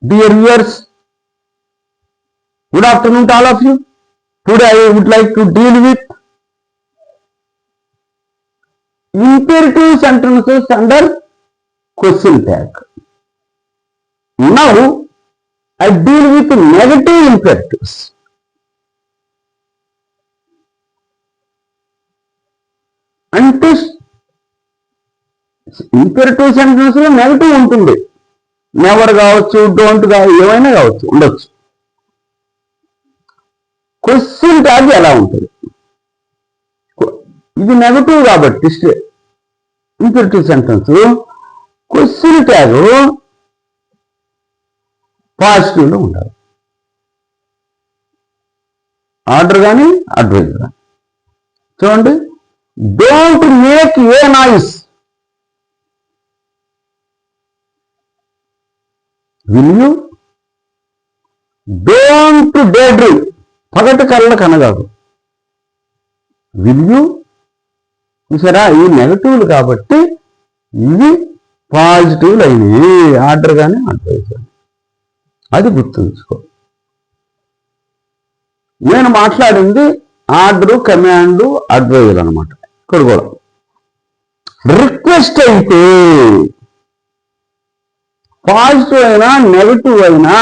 Dear viewers, good afternoon to all of you. Today I would like to deal with imperative sentences under question tag. Now I deal with negative imperatives. అంటే ఇంపెరేటివ్ sentence లో negative ఉంటుంది. Never కావచ్చు, don't కావచ్చు, ఏమైనా కావచ్చు, ఉండొచ్చు. Question tag ఎలా ఉంటుంది? ఇది నెగటివ్ కాబట్టి ఇంపెరేటివ్ సెంటెన్స్. క్వశ్చన్ ట్యాగ్ పాజిటివ్ లో ఉండాలి. ఆర్డర్ కానీ అడ్వైజ్ కానీ. చూడండి, don't make a noise. Will you? Don't day dream. పగటి కళ్ళ కనగాదు. Will you? చూసారా, ఇవి నెగటివ్లు కాబట్టి ఇవి పాజిటివ్లు అయినాయి. ఆర్డర్ కానీ అడ్వైజ్ కానీ. అది గుర్తుంచుకో. నేను మాట్లాడింది ఆర్డరు, కమాండు, అడ్వైజులు అనమాట. ఇక్కడ కూడా రిక్వెస్ట్ అయితే పాజిటివ్ అయినా నెగటివ్ అయినా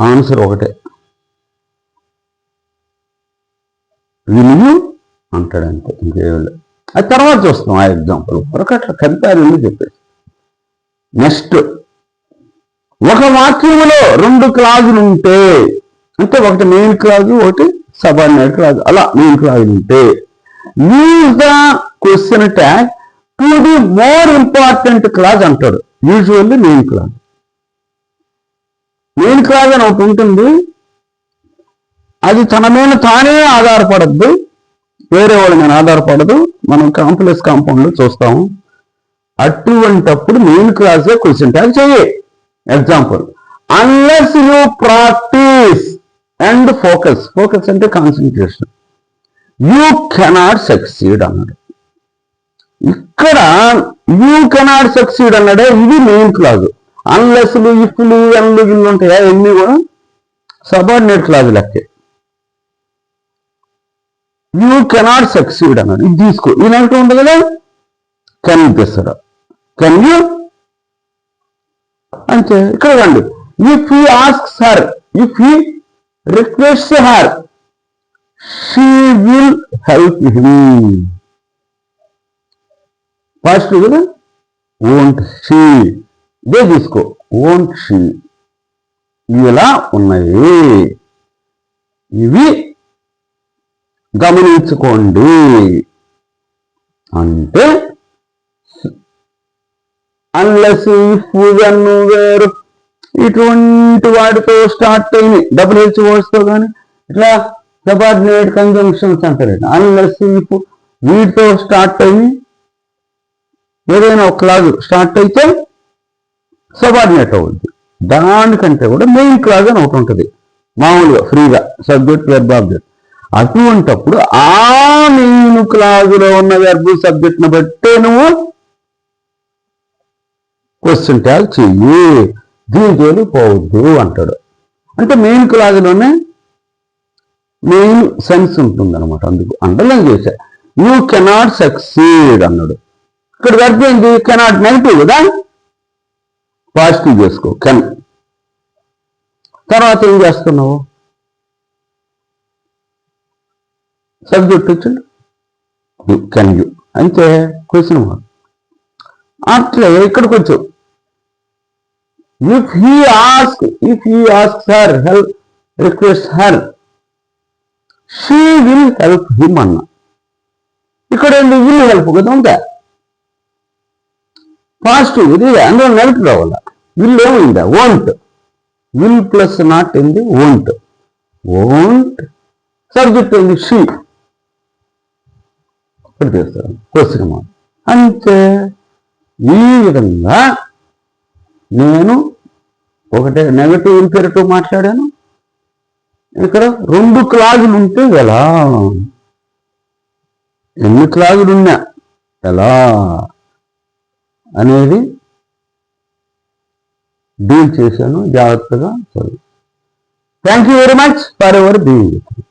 ఆన్సర్ ఒకటే. విల్ యూ అంటాడంటే ఇంకేం. అది తర్వాత చూస్తాం. ఆ ఎగ్జాంపుల్ వరకు అట్లా కంపారిజన్ చెప్పేసి. నెక్స్ట్, ఒక వాక్యంలో రెండు క్లాజులు ఉంటే, అంటే ఒకటి మెయిన్ క్లాజు, ఒకటి సబార్డినేట్ క్లాజు, అలా మెయిన్ క్లాజులు ఉంటే use the question tag to the more important clause అంటాడు. Usually main clause. Main clause అని ఒకటి ఉంటుంది. అది తన మీద తానే ఆధారపడద్దు, వేరే వాళ్ళ మీద ఆధారపడదు. మనం కాంప్లెక్స్ కాంపౌండ్ లో చూస్తాము. అటువంటప్పుడు మెయిన్ క్లాజే క్వశ్చన్ ట్యాగ్ చెయ్యి. Example, unless you practice and focus. Focus అంటే కాన్సన్ట్రేషన్. యూ కెనాట్ సక్సీడ్ అన్నాడు. ఇక్కడ యూ కెనాట్ సక్సీడ్ అన్నాడే, ఇది మెయిన్ క్లాజ్. అన్లెస్లు, ఇఫ్లు, ఎన్లు, గిల్లు ఉంటాయా, ఎన్ని కూడా సబార్డినేట్ క్లాజ్ లెక్కే. యూ కెనాట్ సక్సీడ్ అన్నాడు. ఇది తీసుకో. ఈ నెగటివ్ ఉంటుంది కదా, కెన్ తెస్తాడు. కెన్ యూ అంటే ఇక్కడ రండి. If he asks her, if he requests her, she will help him. Positive కదా. వోంట్ షీ, ఇదే తీసుకో. Won't she. ఇలా ఉన్నాయి. ఇవి గమనించుకోండి. అంటే అన్లెస్, ఇఫ్, వెన్, వేర్ ఇటువంటి వాటితో స్టార్ట్ అయింది. డబుల్-హెచ్ వర్డ్స్తో కానీ ఇట్లా సబార్డినేట్ కంజంక్షన్స్ అంటారు. అన్లెస్, ఇఫ్ వీటితో స్టార్ట్ అయ్యి ఏదైనా ఒక క్లాజ్ స్టార్ట్ అయితే సబార్డినేట్ అవుద్ది. దానికంటే కూడా మెయిన్ క్లాజ్ అని ఒకటి ఉంటుంది మామూలుగా ఫ్రీగా, సబ్జెక్ట్, వెర్బ్, ఆబ్జెక్ట్. అటువంటప్పుడు ఆ మెయిన్ క్లాజులో ఉన్న వెర్బ్, సబ్జెక్ట్ని బట్టే నువ్వు క్వశ్చన్ ట్యాగ్ చెయ్యి. దీనికి పోవద్దు అంటాడు. అంటే మెయిన్ క్లాజులోనే మెయిన్ సెన్స్ ఉంటుంది అనమాట. అందుకు అండర్లైన్ చేశా. యూ కెనాట్ సక్సీడ్ అన్నాడు. ఇక్కడ వెర్బ్ ఏంటి? కెనాట్ నెగిటివ్ కదా, పాజిటివ్ చేసుకో. కెన్. తర్వాత ఏం చేస్తున్నావు? సబ్జెక్ట్ వచ్చింది కెన్ యూ. అయితే క్వశ్చన్ మార్క్. అట్లే ఇక్కడికి వచ్చు. If he asks her, help, request her, she will help him అన్న. ఇక్కడ ఏంటి? విల్ హెల్ప్ కదా ఉందా, పాజిటివ్. ఇది అందులో నెగిటివ్ రావాల. విల్ ఏమైందా? వోంట్. విల్ ప్లస్ నాట్ ఏంది? వోంట్. వోంట్. సబ్జెక్ట్ ఏంది? షీ. ఇక్కడ చేస్తాను క్వశ్చన్ మార్క్. అంటే ఈ విధంగా నేను ఒకటే నెగటివ్, ఇంపెరేటివ్ మాట్లాడాను. ఇక్కడ రెండు క్లాజులు ఉంటే ఎలా, ఎన్ని క్లాజులు ఉన్నా ఎలా, అనేది డీల్ చేశాను. జాగ్రత్తగా చదువు. Thank you very much for ever being with me.